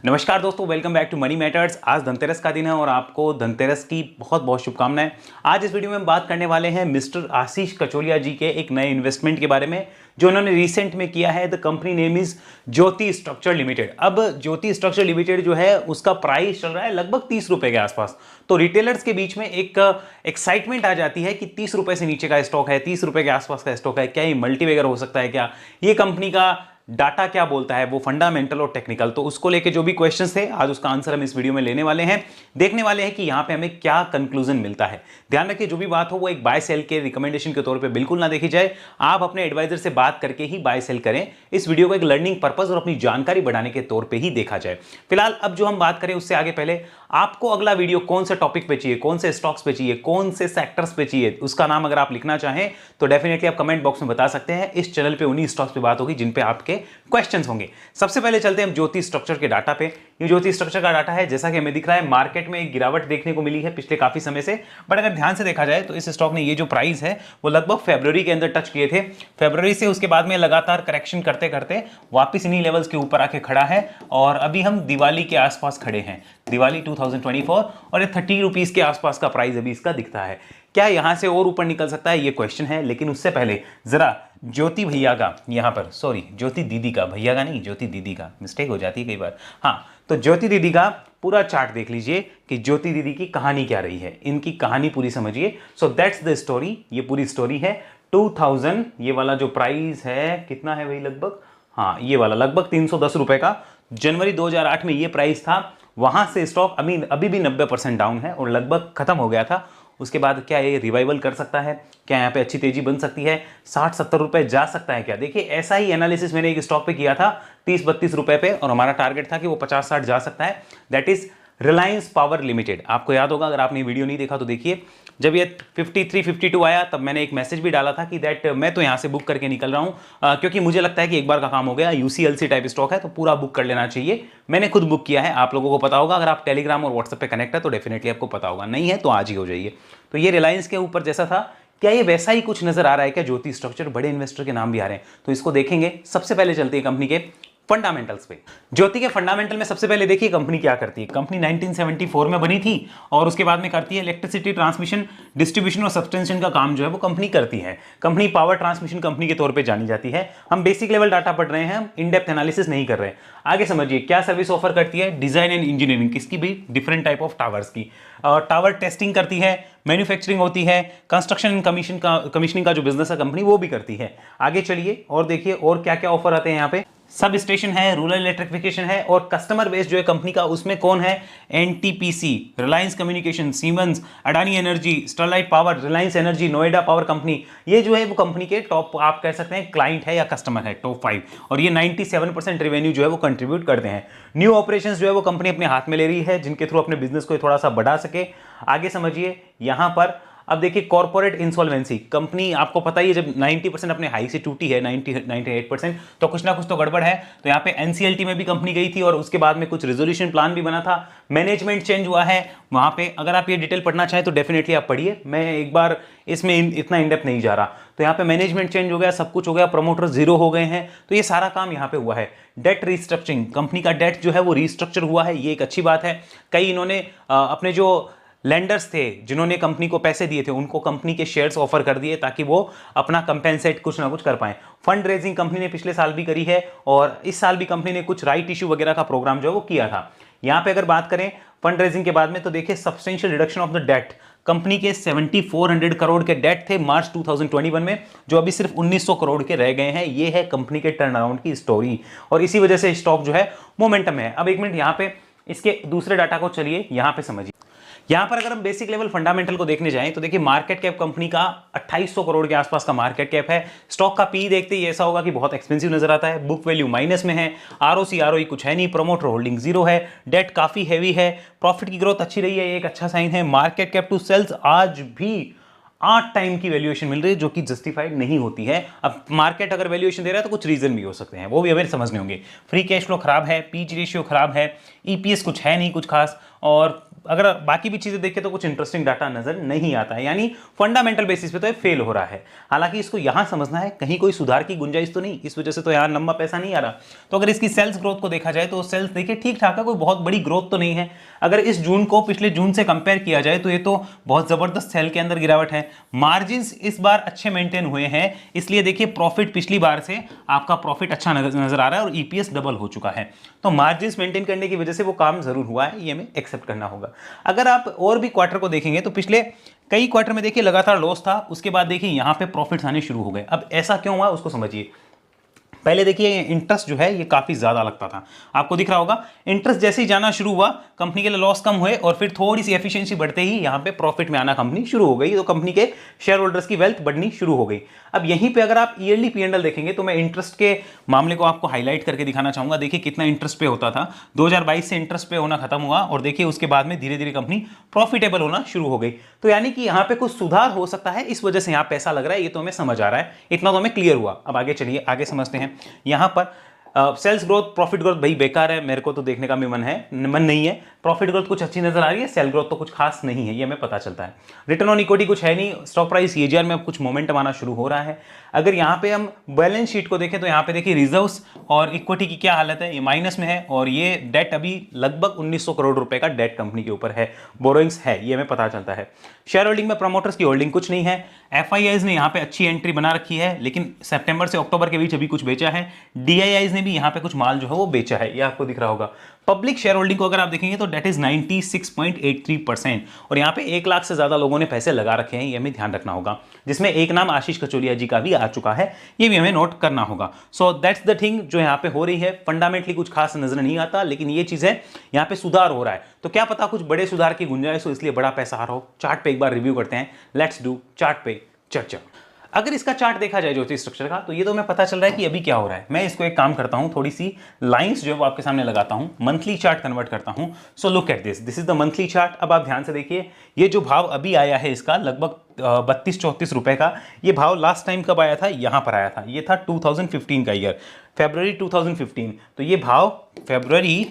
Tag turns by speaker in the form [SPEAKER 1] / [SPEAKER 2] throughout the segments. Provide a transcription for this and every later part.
[SPEAKER 1] नमस्कार दोस्तों, welcome back to Money Matters. आज धनतेरस का दिन है और आपको धनतेरस की बहुत बहुत शुभकामनाएं। आज इस वीडियो में हम बात करने वाले हैं मिस्टर आशीष कचोलिया जी के एक नए इन्वेस्टमेंट के बारे में जो उन्होंने रिसेंट में किया है। The company name is Jyoti structure limited. अब ज्योति स्ट्रक्चर लिमिटेड जो है उसका प्राइस चल रहा है लगभग 30 रुपए के आसपास। तो रिटेलर्स के बीच में एक एक्साइटमेंट आ जाती है कि 30 रुपए से नीचे का स्टॉक है, 30 रुपए के आसपास का स्टॉक है, क्या ये मल्टी बैगर हो सकता है, क्या ये कंपनी का डाटा क्या बोलता है, वो फंडामेंटल और टेक्निकल। तो उसको लेके जो भी क्वेश्चंस थे आज उसका आंसर हम इस वीडियो में लेने वाले हैं, देखने वाले हैं कि यहां पे हमें क्या कंक्लूजन मिलता है। ध्यान रखिए, जो भी बात हो वो एक बाय सेल के रिकमेंडेशन के तौर पे बिल्कुल ना देखी जाए। आप अपने एडवाइजर से बात करके ही बाय सेल करें। इस वीडियो को एक लर्निंग पर्पस और अपनी जानकारी बढ़ाने के तौर पर ही देखा जाए। फिलहाल अब जो हम बात करें उससे आगे पहले आपको अगला वीडियो कौन से टॉपिक पे चाहिए, कौन से स्टॉक्स पे चाहिए, कौन से सेक्टर्स पे चाहिए, उसका नाम अगर आप लिखना चाहें तो डेफिनेटली आप कमेंट बॉक्स में बता सकते हैं। इस चैनल पे उन्हीं स्टॉक्स पे बात होगी जिन पे आपके क्वेश्चंस होंगे। सबसे पहले चलते हैं हम ज्योति स्ट्रक्चर के डाटा पे। ये ज्योति स्ट्रक्चर का डाटा है, जैसा कि हमें दिख रहा है मार्केट में एक गिरावट देखने को मिली है पिछले काफी समय से। बट अगर ध्यान से देखा जाए तो इस स्टॉक ने ये जो प्राइस है वो लगभग फरवरी के अंदर टच किए थे। फरवरी से उसके बाद में लगातार करेक्शन करते करते वापस इन्हीं लेवल्स के ऊपर आके खड़ा है और अभी हम दिवाली के आसपास खड़े हैं, दिवाली 2024, और ये 30 रुपीज के आसपास का प्राइस अभी इसका दिखता है। क्या यहां से और ऊपर निकल सकता है, ये क्वेश्चन है। लेकिन उससे पहले जरा ज्योति भैया का, यहां पर सॉरी ज्योति दीदी का, भैया का नहीं ज्योति दीदी का, मिस्टेक हो जाती है कई बार। हाँ, तो ज्योति दीदी का पूरा चार्ट देख लीजिए कि ज्योति दीदी की कहानी क्या रही है, इनकी कहानी पूरी समझिए। सो दैट्स द स्टोरी, ये पूरी स्टोरी है। 2000 ये वाला जो प्राइस है कितना है भाई, लगभग, हाँ ये वाला लगभग 310 रुपए का जनवरी 2008 में ये प्राइस था। वहां से स्टॉक अभी भी 90% डाउन है और लगभग खत्म हो गया था। उसके बाद क्या ये रिवाइवल कर सकता है, क्या यहाँ पे अच्छी तेजी बन सकती है, 60-70 रुपए जा सकता है क्या? देखिए ऐसा ही एनालिसिस मैंने एक स्टॉक पे किया था 30-32 रुपए पे, और हमारा टारगेट था कि वो 50-60 जा सकता है। That is Reliance power limited. आपको याद होगा, अगर आपने वीडियो नहीं देखा तो देखिए, जब ये 53-52 आया तब मैंने एक मैसेज भी डाला था कि दैट मैं तो यहाँ से बुक करके निकल रहा हूँ क्योंकि मुझे लगता है कि एक बार का काम हो गया, यूसीएलसी टाइप स्टॉक है तो पूरा बुक कर लेना चाहिए। मैंने खुद बुक किया है, आप लोगों को पता होगा। अगर आप टेलीग्राम और व्हाट्सएप पे कनेक्ट है तो डेफिनेटली आपको पता होगा, नहीं है तो आज ही हो जाइए। तो ये रिलायंस के ऊपर जैसा था, क्या ये वैसा ही कुछ नजर आ रहा है क्या? ज्योति स्ट्रक्चर, बड़े इन्वेस्टर के नाम भी आ रहे हैं तो इसको देखेंगे। सबसे पहले चलते हैं कंपनी के फंडामेंटल्स पे। ज्योति के फंडामेंटल में सबसे पहले देखिए कंपनी क्या करती है। कंपनी 1974 में बनी थी और उसके बाद में करती है इलेक्ट्रिसिटी ट्रांसमिशन, डिस्ट्रीब्यूशन और सब्सटेंशन का काम जो है वो कंपनी करती है। कंपनी पावर ट्रांसमिशन कंपनी के तौर पे जानी जाती है। हम बेसिक लेवल डाटा पढ़ रहे हैं, हम इन डेप्थ एनालिसिस नहीं कर रहे हैं। आगे समझिए क्या सर्विस ऑफर करती है। डिजाइन एंड इंजीनियरिंग, किसकी भी, डिफरेंट टाइप ऑफ टावर्स की। टावर टेस्टिंग करती है, मैन्युफैक्चरिंग होती है, कंस्ट्रक्शन एंड कमीशनिंग का जो बिजनेस है कंपनी वो भी करती है। आगे चलिए और देखिए और क्या क्या ऑफर आते हैं यहाँ पे। सब स्टेशन है, रूरल इलेक्ट्रिफिकेशन है, और कस्टमर बेस जो है कंपनी का उसमें कौन है, NTPC, Reliance communication, siemens, Adani energy, Sterlite power, Reliance energy, Noida power company. ये जो है वो कंपनी के टॉप, आप कह सकते हैं क्लाइंट है या कस्टमर है, टॉप 5, और ये 97% रेवेन्यू जो है वो कंट्रीब्यूट करते हैं। न्यू ऑपरेशंस जो है वो कंपनी अपने हाथ में ले रही है जिनके थ्रू अपने बिजनेस को थोड़ा सा बढ़ा सके। आगे समझिए यहां पर अब देखिए कॉर्पोरेट इंसॉल्वेंसी। कंपनी आपको पता ही है जब 90% अपने हाई से टूटी है, 98%, तो कुछ ना कुछ तो गड़बड़ है। तो यहाँ पे एनसीएलटी में भी कंपनी गई थी और उसके बाद में कुछ रेजोल्यूशन प्लान भी बना था। मैनेजमेंट चेंज हुआ है वहां पे। अगर आप ये डिटेल पढ़ना चाहें तो डेफिनेटली आप पढ़िए, मैं एक बार इसमें इतना इनडेप्थ नहीं जा रहा। तो यहाँ पे मैनेजमेंट चेंज हो गया, सब कुछ हो गया, प्रमोटर जीरो हो गए हैं, तो ये सारा काम यहाँ पे हुआ है। डेट रिस्ट्रक्चरिंग, कंपनी का डेट जो है वो रिस्ट्रक्चर हुआ है, ये एक अच्छी बात है। कई इन्होंने अपने जो लेंडर्स थे जिन्होंने कंपनी को पैसे दिए थे उनको कंपनी के शेयर्स ऑफर कर दिए ताकि वो अपना कंपेंसेट कुछ ना कुछ कर पाएं। फंड रेजिंग कंपनी ने पिछले साल भी करी है और इस साल भी कंपनी ने कुछ राइट इशू वगैरह का प्रोग्राम जो है वो किया था। यहां पे अगर बात करें फंड रेजिंग के बाद में तो देखिए substantial reduction of the debt. Company के 7400 करोड़ के डेट थे मार्च 2021 में, जो अभी सिर्फ 1900 करोड़ के रह गए हैं। ये है कंपनी के टर्न अराउंड की स्टोरी और इसी वजह से स्टॉक जो है मोमेंटम है। अब एक मिनट यहाँ पे इसके दूसरे डाटा को चलिए यहाँ पे समझिए। यहां पर अगर हम बेसिक लेवल फंडामेंटल को देखने जाएं तो देखिए मार्केट कैप कंपनी का 2800 करोड़ के आसपास का मार्केट कैप है। स्टॉक का पी देखते ही ऐसा होगा कि बहुत एक्सपेंसिव नजर आता है। बुक वैल्यू माइनस में है, आरओसी आरओई कुछ है नहीं, प्रमोटर होल्डिंग जीरो है, डेट काफी हैवी है, प्रॉफिट की ग्रोथ अच्छी रही है, ये एक अच्छा साइन है। मार्केट कैप टू सेल्स आज भी 8 टाइम की वैल्यूएशन मिल रही है जो कि जस्टिफाइड नहीं होती है। अब मार्केट अगर वैल्यूएशन दे रहा है तो कुछ रीजन भी हो सकते हैं, वो भी हमें समझने होंगे। फ्री कैश फ्लो खराब है, पीच रेशियो खराब है, ईपीएस कुछ है नहीं कुछ खास, और अगर बाकी भी चीजें देखें तो कुछ इंटरेस्टिंग डाटा नजर नहीं आता है, यानी फंडामेंटल बेसिस पे तो ये फेल हो रहा है। हालांकि इसको यहां समझना है कहीं कोई सुधार की गुंजाइश तो नहीं, इस वजह से तो यहां लंबा पैसा नहीं आ रहा। तो अगर इसकी सेल्स ग्रोथ को देखा जाए तो सेल्स देखिए ठीक ठाक है, कोई बहुत बड़ी ग्रोथ तो नहीं है। अगर इस जून को पिछले जून से कंपेयर किया जाए तो ये तो बहुत जबरदस्त सेल के अंदर गिरावट है। मार्जिन इस बार अच्छे मेंटेन हुए हैं, इसलिए देखिए प्रॉफिट पिछली बार से आपका प्रॉफिट अच्छा नजर आ रहा है और ईपीएस डबल हो चुका है। तो मार्जिन मेंटेन करने की वजह से वो काम जरूर हुआ है, ये हमें एक्सेप्ट करना होगा। अगर आप और भी क्वार्टर को देखेंगे तो पिछले कई क्वार्टर में देखिए लगातार लॉस था, उसके बाद देखिए यहां पे प्रॉफिट्स आने शुरू हो गए। अब ऐसा क्यों हुआ उसको समझिए। पहले देखिए इंटरेस्ट जो है ये काफी ज्यादा लगता था, आपको दिख रहा होगा। इंटरेस्ट जैसे ही जाना शुरू हुआ कंपनी के लिए लॉस कम हुए और फिर थोड़ी सी एफिशिएंसी बढ़ते ही यहां पे प्रॉफिट में आना कंपनी शुरू हो गई, तो कंपनी के शेयर होल्डर्स की वेल्थ बढ़नी शुरू हो गई। अब यहीं पे अगर आप ईयरली पीएनएल देखेंगे तो मैं इंटरेस्ट के मामले को आपको हाईलाइट करके दिखाना चाहूंगा। देखिए कितना इंटरेस्ट पे होता था, 2022 से इंटरेस्ट पे होना खत्म हुआ और देखिए उसके बाद में धीरे धीरे कंपनी प्रॉफिटेबल होना शुरू हो गई। तो यानी कि यहां पे कुछ सुधार हो सकता है, इस वजह से यहां पैसा लग रहा है, ये तो हमें समझ आ रहा है, इतना तो हमें क्लियर हुआ। अब आगे चलिए आगे समझते हैं। यहां पर सेल्स ग्रोथ प्रॉफिट ग्रोथ भाई बेकार है, मेरे को तो देखने का भी मन नहीं है। प्रॉफिट ग्रोथ कुछ अच्छी नजर आ रही है, सेल ग्रोथ तो कुछ खास नहीं है, ये हमें पता चलता है। रिटर्न ऑन इक्विटी कुछ है नहीं, स्टॉक प्राइस सीएजीआर में अब कुछ मोमेंटम आना शुरू हो रहा है। अगर यहाँ पे हम बैलेंस शीट को देखें तो यहाँ पे देखिए रिजर्व्स और इक्विटी की क्या हालत है, ये माइनस में है और ये डेट अभी लगभग 1900 करोड़ रुपए का डेट कंपनी के ऊपर है, बोरोइंग्स है, ये हमें पता चलता है। शेयर होल्डिंग में प्रमोटर्स की होल्डिंग कुछ नहीं है। एफआईआईज ने यहाँ पे अच्छी एंट्री बना रखी है, लेकिन सितंबर से अक्टूबर के बीच अभी कुछ बेचा है। डीआईआईज ने भी यहाँ पे कुछ माल जो है वो बेचा है, ये आपको दिख रहा होगा। पब्लिक शेयर होल्डिंग को अगर आप देखेंगे तो डेट इज 96.83% और यहाँ पे 1 लाख से ज्यादा लोगों ने पैसे लगा रखे हैं, ये हमें ध्यान रखना होगा, जिसमें एक नाम आशीष कचोलिया जी का भी आ चुका है, ये भी हमें नोट करना होगा। सो दैट्स द थिंग जो यहाँ पे हो रही है। फंडामेंटली कुछ खास नजर नहीं आता, लेकिन ये चीज है यहाँ पे सुधार हो रहा है, तो क्या पता कुछ बड़े सुधार की गुंजाइश हो, इसलिए बड़ा पैसा आ रहा हो। चार्ट पे एक बार रिव्यू करते हैं, लेट्स डू चार्ट पे चर्चा। अगर इसका चार्ट देखा जाए ज्योति स्ट्रक्चर का तो ये तो हमें पता चल रहा है कि अभी क्या हो रहा है। मैं इसको एक काम करता हूं, थोड़ी सी लाइंस जो है वो आपके सामने लगाता हूं, मंथली चार्ट कन्वर्ट करता हूं। So look at this is the monthly chart. अब आप ध्यान से देखिए, ये जो भाव अभी आया है इसका लगभग 32-34 रुपए का, ये भाव लास्ट टाइम कब आया था, यहां पर आया था, ये था 2015 का ईयर, फरवरी 2015। तो ये भाव फरवरी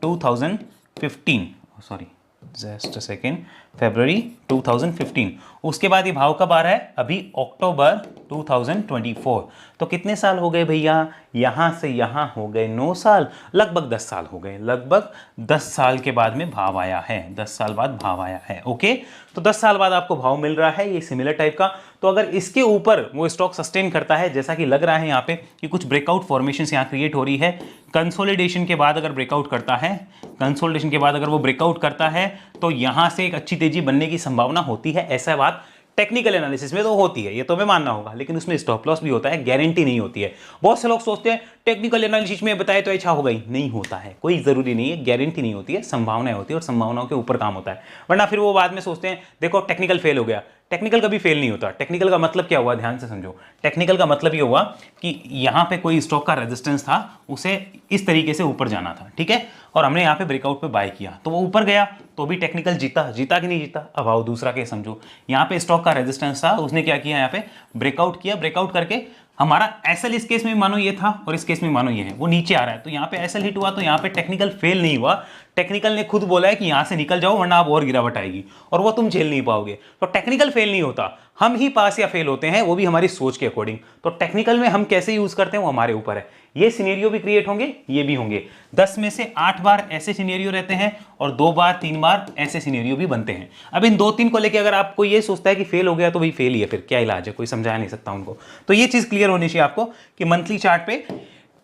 [SPEAKER 1] 2015, सॉरी जस्ट अ सेकेंड, फरवरी 2015। उसके बाद ये भाव कब आ रहा है, अभी अक्टूबर 2024। तो कितने साल हो गए भैया, यहां से यहां हो गए 9 साल, लगभग 10 साल हो गए, लगभग 10 साल के बाद में भाव आया है, 10 साल बाद भाव आया है। ओके, तो 10 साल बाद आपको भाव मिल रहा है ये सिमिलर टाइप का। तो अगर इसके ऊपर वो स्टॉक सस्टेन करता है, जैसा कि लग रहा है यहाँ पे कि कुछ ब्रेकआउट फॉर्मेशन यहाँ क्रिएट हो रही है, कंसोलिडेशन के बाद अगर ब्रेकआउट करता है, कंसोलिडेशन के बाद अगर वो ब्रेकआउट करता है तो यहां से एक अच्छी तेजी बनने की संभावना होती है। ऐसा बात टेक्निकल एनालिसिस में तो होती है, ये तो हमें मानना होगा, लेकिन उसमें स्टॉप लॉस भी होता है, गारंटी नहीं होती है। बहुत से लोग सोचते हैं टेक्निकल एनालिसिस में बताए तो अच्छा होगा ही, नहीं होता है, कोई जरूरी नहीं है, गारंटी नहीं होती है, संभावनाएं होती है और संभावनाओं के ऊपर काम होता है। वरना फिर वो बाद में सोचते हैं देखो टेक्निकल फेल हो गया, टेक्निकल कभी फेल नहीं होता। टेक्निकल का मतलब क्या हुआ, ध्यान से समझो। टेक्निकल का मतलब ये हुआ कि यहां पे कोई स्टॉक का रेजिस्टेंस था, उसे इस तरीके से ऊपर जाना था, ठीक है, और हमने यहाँ पे ब्रेकआउट पे बाय किया तो वो ऊपर गया, तो भी टेक्निकल जीता कि नहीं जीता। अब आओ दूसरा केस समझो, यहाँ पे स्टॉक का रेजिस्टेंस था, उसने क्या किया, यहाँ पे ब्रेकआउट किया, ब्रेकआउट करके हमारा एसएल इस केस में मानो ये था और इस केस में मानो ये है, वो नीचे आ रहा है, तो यहाँ पे एसएल हिट हुआ, तो यहाँ पे टेक्निकल फेल नहीं हुआ। टेक्निकल ने खुद बोला है कि यहां से निकल जाओ वरना आप और गिरावट आएगी और वो तुम झेल नहीं पाओगे। तो टेक्निकल फेल नहीं होता, हम ही पास या फेल होते हैं, वो भी हमारी सोच के अकॉर्डिंग। तो टेक्निकल में हम कैसे यूज करते हैं वो हमारे ऊपर है। ये सिनेरियो भी क्रिएट होंगे, ये भी होंगे, 10 में से 8 बार ऐसे सिनेरियो रहते हैं और 2 बार 3 बार ऐसे सिनेरियो भी बनते हैं। अब इन 2-3 को लेके अगर आपको ये सोचता है कि फेल हो गया तो भाई फेल ही है, फिर क्या इलाज है, कोई समझा नहीं सकता उनको। तो ये चीज क्लियर होनी चाहिए आपको कि मंथली चार्ट पे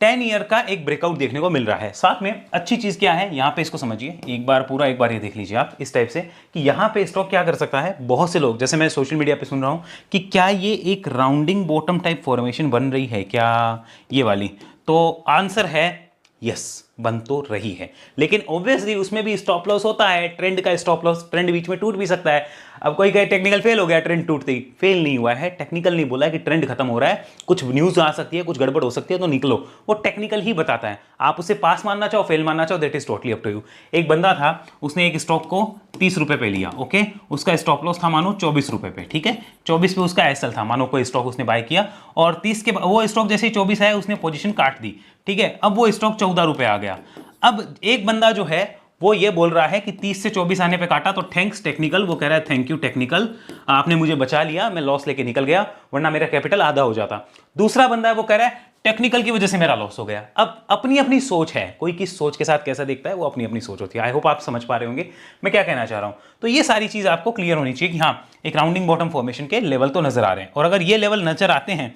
[SPEAKER 1] 10 ईयर का एक ब्रेकआउट देखने को मिल रहा है। साथ में अच्छी चीज क्या है, यहां पे इसको समझिए एक बार ये देख लीजिए आप इस टाइप से कि यहां पे स्टॉक क्या कर सकता है। बहुत से लोग, जैसे मैं सोशल मीडिया पे सुन रहा हूं कि क्या ये एक राउंडिंग बॉटम टाइप फॉर्मेशन बन रही है क्या, ये वाली, तो आंसर है यस, बन तो रही है, लेकिन ऑब्वियसली उसमें भी स्टॉप लॉस होता है, ट्रेंड का स्टॉप लॉस, ट्रेंड बीच में टूट भी सकता है। अब कोई कहे टेक्निकल फेल हो गया, ट्रेंड टूटते ही, फेल नहीं हुआ है, टेक्निकल नहीं बोला है कि ट्रेंड खत्म हो रहा है, कुछ न्यूज आ सकती है, कुछ गड़बड़ हो सकती है तो निकलो, वो टेक्निकल ही बताता है। आप उसे पास मानना चाहो, फेल मानना चाहो, that is totally up to you. एक बंदा था, उसने एक स्टॉक को 30 रुपए पे लिया, ओके, उसका स्टॉप लॉस था मानो 24 रुपए पे, ठीक है, 24 पे उसका एसएल था, मानो कोई स्टॉक उसने बाय किया और 30 के वो स्टॉक जैसे ही 24 है उसने पोजीशन काट दी, ठीक है, अब वो स्टॉक 14 रुपए आ गया। अब एक बंदा जो है वो ये बोल रहा है कि 30 से 24 आने पे काटा तो थैंक्स टेक्निकल, वो कह रहा है थैंक यू टेक्निकल, आपने मुझे बचा लिया, मैं लॉस लेके निकल गया वरना मेरा कैपिटल आधा हो जाता। दूसरा बंदा है वो कह रहा है टेक्निकल की वजह से मेरा लॉस हो गया। अब अपनी अपनी सोच है, कोई किस सोच के साथ कैसा देखता है वो अपनी अपनी सोच होती है। आई होप आप समझ पा रहे होंगे मैं क्या कहना चाह रहा हूं। तो ये सारी चीज आपको क्लियर होनी चाहिए कि हाँ एक राउंडिंग बॉटम फॉर्मेशन के लेवल तो नजर आ रहे हैं, और अगर ये लेवल नजर आते हैं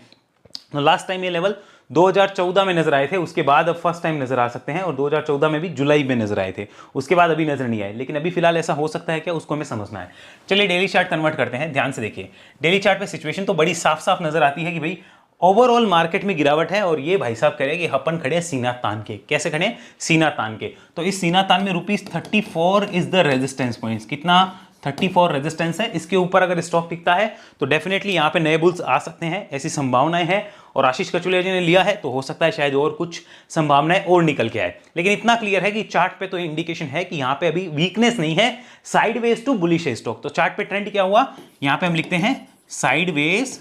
[SPEAKER 1] तो लास्ट टाइम ये लेवल 2014 में नजर आए थे, उसके बाद अब फर्स्ट टाइम नजर आ सकते हैं, और 2014 में भी जुलाई में नजर आए थे, उसके बाद अभी नजर नहीं आए। लेकिन अभी फिलहाल ऐसा हो सकता है क्या, उसको हमें समझना है। चलिए डेली चार्ट कन्वर्ट करते हैं, ध्यान से देखिए। डेली चार्ट पे सिचुएशन तो बड़ी साफ साफ नजर आती है कि भाई ओवरऑल मार्केट में गिरावट है, और ये भाई साहब कह रहे हैं कि अपन खड़े हैं सीना तान के। कैसे खड़े हैं? सीना तान के। तो इस सीना तान में ₹34 इज द रेजिस्टेंस पॉइंट्स। कितना? 34 रेजिस्टेंस है। इसके ऊपर अगर स्टॉक टिकता है तो डेफिनेटली यहां पे नए बुल्स आ सकते हैं, ऐसी संभावनाएं हैं। और आशीष कचोलिया जी ने लिया है तो हो सकता है शायद और कुछ संभावनाएं और निकल के आए। लेकिन इतना क्लियर है कि चार्ट पे तो इंडिकेशन है कि यहां पे अभी वीकनेस नहीं है, साइडवेज टू बुलिश है स्टॉक। तो चार्ट पे ट्रेंड क्या हुआ, यहां पे हम लिखते हैं साइडवेज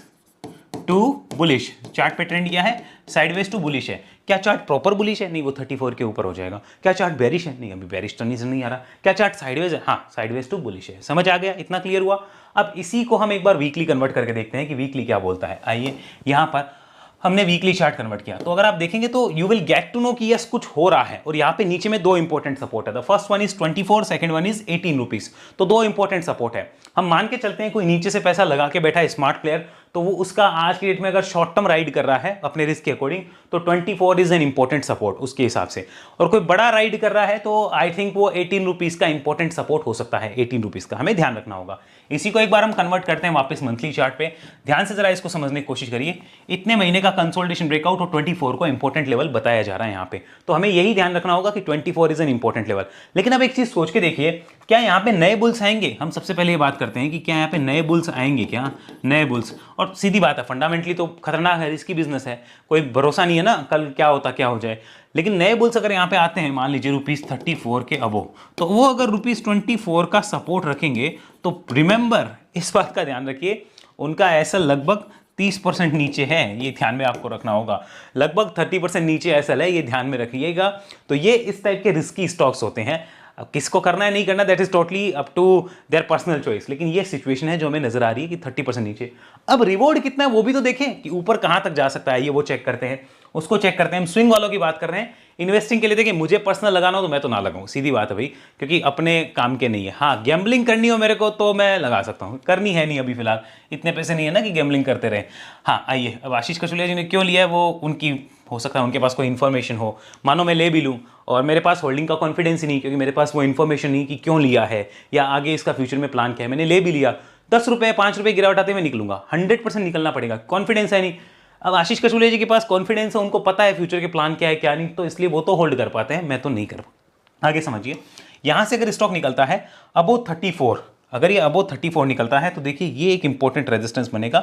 [SPEAKER 1] टू बुलिश। चार्ट पे ट्रेंड क्या है? साइडवेज टू बुलिश है। क्या चार्ट प्रॉपर बुलिश है? नहीं, वो 34 के ऊपर हो जाएगा। क्या चार्ट बेरिश है? नहीं, अभी बेरिश तो नहीं आ रहा। क्या चार्ट साइडवेज है? हाँ, साइडवेज टू बुलिश है। समझ आ गया? इतना क्लियर हुआ। अब इसी को हम एक बार वीकली कन्वर्ट करके देखते हैं कि वीकली क्या बोलता है। आइए यहां पर हमने वीकली चार्ट कन्वर्ट किया, तो अगर आप देखेंगे तो you will get to know कि यस कुछ हो रहा है। और यहाँ पे नीचे में दो इंपॉर्टेंट सपोर्ट है। The first one is 24, second one is 18 rupees. तो दो इंपॉर्टेंट सपोर्ट है। हम मान के चलते हैं कोई नीचे से पैसा लगा के बैठा है स्मार्ट प्लेयर, तो वो उसका आज की डेट में अगर शॉर्ट टर्म राइड कर रहा है अपने रिस्क के अकॉर्डिंग तो 24 इज एन इंपॉर्टेंट सपोर्ट उसके हिसाब से। और कोई बड़ा राइड कर रहा है तो आई थिंक वो 18 रुपीज का इंपॉर्टेंट सपोर्ट हो सकता है। 18 रुपीज का हमें ध्यान रखना होगा। इसी को एक बार हम कन्वर्ट करते हैं वापस मंथली चार्ट पे। ध्यान से जरा इसको समझने की कोशिश करिए। इतने महीने का कंसोलिडेशन ब्रेकआउट और 24 को इंपॉर्टेंट लेवल बताया जा रहा है यहाँ पे, तो हमें यही ध्यान रखना होगा कि 24 इज एन इंपॉर्टेंट लेवल। लेकिन अब एक चीज सोच के देखिए, क्या यहाँ पे नए बुल्स आएंगे? हम सबसे पहले ये बात करते हैं कि क्या यहाँ पे नए बुल्स आएंगे? क्या नए बुल्स? और सीधी बात है, फंडामेंटली तो खतरनाक है, रिस्की बिजनेस है, कोई भरोसा नहीं है ना कल क्या होता क्या हो जाए। लेकिन नए बुल्स अगर यहाँ पे आते हैं, मान लीजिए ₹34 के अबो, तो वो अगर ₹24 का सपोर्ट रखेंगे तो रिमेंबर इस बात का ध्यान रखिए उनका ऐसा लगभग 30% नीचे है, ये ध्यान में आपको रखना होगा। लगभग 30% नीचे ऐसा है, ये ध्यान में रखिएगा। तो ये इस टाइप के रिस्की स्टॉक्स होते हैं। अब किसको करना है नहीं करना that is totally up to their personal choice. लेकिन ये सिचुएशन है जो हमें नजर आ रही है कि 30% नीचे। अब रिवॉर्ड कितना है वो भी तो देखें कि ऊपर कहां तक जा सकता है, ये वो चेक करते हैं, उसको चेक करते हैं। हम स्विंग वालों की बात कर रहे हैं। इन्वेस्टिंग के लिए देखिए, मुझे पर्सनल लगाना हो तो मैं तो ना लगाऊं, सीधी बात है भाई, क्योंकि अपने काम के नहीं है। हाँ, गैम्बलिंग करनी हो मेरे को तो मैं लगा सकता हूं, करनी है नहीं अभी फिलहाल, इतने पैसे नहीं है ना कि गैम्बलिंग करते रहे। हाँ आइए, अब आशीष कचोलिया जी ने क्यों लिया है वो उनकी, हो सकता है उनके पास कोई इन्फॉर्मेशन हो, मानो मैं ले भी लूँ और मेरे पास होल्डिंग का कॉन्फिडेंस ही नहीं, क्योंकि मेरे पास वो इन्फॉर्मेशन नहीं कि क्यों लिया है या आगे इसका फ्यूचर में प्लान क्या है। मैंने ले भी लिया, 10 रुपये 5 रुपये गिरावट आते मैं निकलूंगा, 100% निकलना पड़ेगा, कॉन्फिडेंस है नहीं। अब आशीष कचोलिया जी के पास कॉन्फिडेंस है, उनको पता है फ्यूचर के प्लान क्या है क्या नहीं, तो इसलिए वो तो होल्ड कर पाते हैं, मैं तो नहीं कर पाता। आगे समझिए, यहां से अगर स्टॉक निकलता है अबो 34, अगर ये अबो 34 निकलता है तो देखिए ये एक इंपॉर्टेंट रेजिस्टेंस बनेगा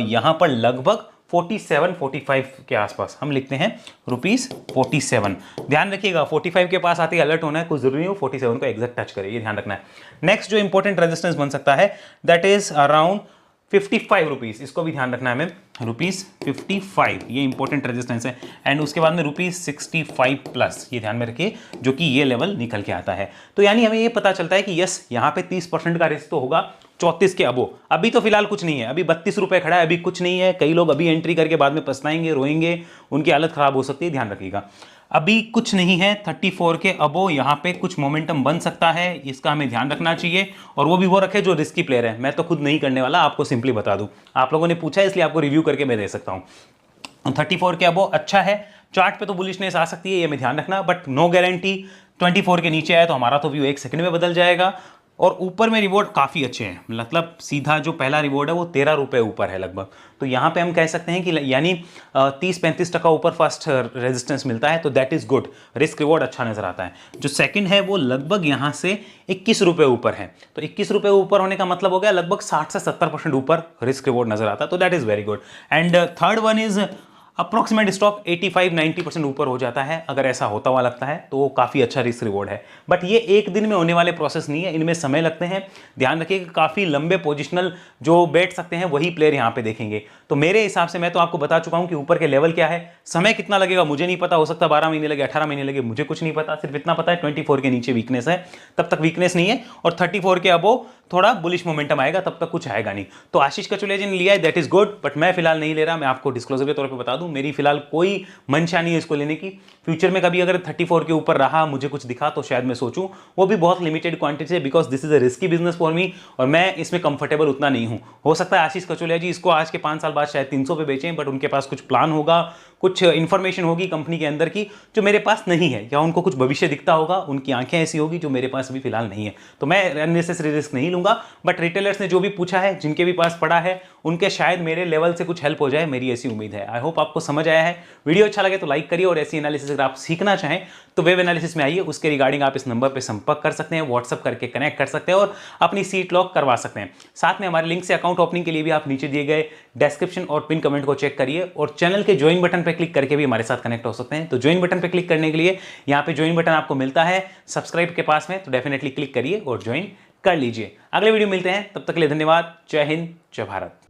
[SPEAKER 1] यहां पर लगभग 47-45 के आसपास। हम लिखते हैं ₹47। ध्यान रखिएगा 45 के पास आते ही अलर्ट होना है, कुछ जरूरी हो 47 को एग्जैक्ट टच करे, ये ध्यान रखना है। नेक्स्ट जो इंपॉर्टेंट रेजिस्टेंस बन सकता है दैट इज अराउंड 55 रुपीज, इसको भी ध्यान रखना है हमें, ₹55 ये इंपॉर्टेंट रेजिस्टेंस है। एंड उसके बाद में ₹65 प्लस, ये ध्यान में रखिए, जो कि ये लेवल निकल के आता है। तो यानी हमें ये पता चलता है कि यस यहाँ पे 30% का रिस्क तो होगा 34 के अबो। अभी तो फिलहाल कुछ नहीं है, अभी 32 रुपए खड़ा है, अभी कुछ नहीं है। कई लोग अभी एंट्री करके बाद में पछताएंगे, रोएंगे, उनकी हालत खराब हो सकती है, ध्यान रखिएगा। अभी कुछ नहीं है, 34 के अबो यहाँ पे कुछ मोमेंटम बन सकता है, इसका हमें ध्यान रखना चाहिए। और वो भी वो रखे जो रिस्की प्लेयर है, मैं तो खुद नहीं करने वाला, आपको सिंपली बता दूं, आप लोगों ने पूछा है इसलिए आपको रिव्यू करके मैं दे सकता हूं। 34 के अबो अच्छा है, चार्ट पे तो बुलिशनेस आ सकती है, ये हमें ध्यान रखना, बट नो गारंटी। 24 के नीचे आए तो हमारा तो व्यू 1 सेकंड में बदल जाएगा। और ऊपर में रिवॉर्ड काफ़ी अच्छे हैं, मतलब सीधा जो पहला रिवॉर्ड है वो 13 रुपये ऊपर है लगभग। तो यहाँ पे हम कह सकते हैं कि यानी 30-35% ऊपर फर्स्ट रेजिस्टेंस मिलता है, तो that is good, risk reward अच्छा नजर आता है। जो सेकंड है वो लगभग यहाँ से 21 रुपये ऊपर है, तो 21 रुपये ऊपर होने का मतलब हो गया लगभग 60 से 70% ऊपर रिस्क रिवॉर्ड नजर आता है, तो that is very good. And third one is approximate stock 85-90% ऊपर हो जाता है। अगर ऐसा होता हुआ लगता है तो काफ़ी अच्छा रिस्क रिवॉर्ड है, बट ये एक दिन में होने वाले प्रोसेस नहीं है, इनमें समय लगते हैं। ध्यान रखिए कि काफ़ी लंबे पोजिशनल जो बैठ सकते हैं वही प्लेयर यहाँ पे देखेंगे। तो मेरे हिसाब से मैं तो आपको बता चुका हूँ कि ऊपर के लेवल क्या है। समय कितना लगेगा मुझे नहीं पता, हो सकता है 12 महीने लगे, 18 महीने लगे, मुझे कुछ नहीं पता। सिर्फ इतना पता है 24 के नीचे वीकनेस है, तब तक वीकनेस नहीं है, और 34 के अबो थोड़ा बुलिश मोमेंटम आएगा, तब तक कुछ आएगा नहीं। तो आशीष कचोलिया जी ने लिया है, दैट इज गुड, बट मैं फिलहाल नहीं ले रहा। मैं आपको डिस्क्लोजर के तौर पे बता दूं, मेरी फिलहाल कोई मंशा नहीं है इसको लेने की। फ्यूचर में कभी अगर 34 के ऊपर रहा, मुझे कुछ दिखा, तो शायद मैं सोचूं, वो भी बहुत लिमिटेड क्वांटिटी है, because this is a risky business for me, और मैं इसमें कंफर्टेबल उतना नहीं हूं। हो सकता है आशीष कचोलिया जी इसको आज के 5 साल बाद शायद 300 पे बेचें, बट उनके पास कुछ प्लान होगा, कुछ इंफॉर्मेशन होगी कंपनी के अंदर की जो मेरे पास नहीं है, या उनको कुछ भविष्य दिखता होगा, उनकी आंखें ऐसी होगी जो मेरे पास अभी फिलहाल नहीं है। तो मैं अननेसेसरी रिस्क नहीं लूंगा, बट रिटेलर्स ने जो भी पूछा है, जिनके भी पास पड़ा है, उनके शायद मेरे लेवल से कुछ हेल्प हो जाए, मेरी ऐसी उम्मीद है। आई होप आपको समझ आया है। वीडियो अच्छा लगे तो लाइक करिए, और ऐसी एनालिसिस अगर आप सीखना चाहें तो वेब एनालिसिस में आइए, उसके रिगार्डिंग आप इस नंबर पर संपर्क कर सकते हैं, व्हाट्सअप करके कनेक्ट कर सकते हैं और अपनी सीट लॉक करवा सकते हैं। साथ में हमारे लिंक से अकाउंट ओपनिंग के लिए भी आप नीचे दिए गए डिस्क्रिप्शन और पिन कमेंट को चेक करिए, और चैनल के ज्वाइन बटन पर क्लिक करके भी हमारे साथ कनेक्ट हो सकते हैं। तो ज्वाइन बटन पर क्लिक करने के लिए यहाँ पे ज्वाइन बटन आपको मिलता है सब्सक्राइब के पास में, तो डेफिनेटली क्लिक करिए और ज्वाइन कर लीजिए। अगले वीडियो मिलते हैं, तब तक के लिए धन्यवाद। जय हिंद, जय भारत।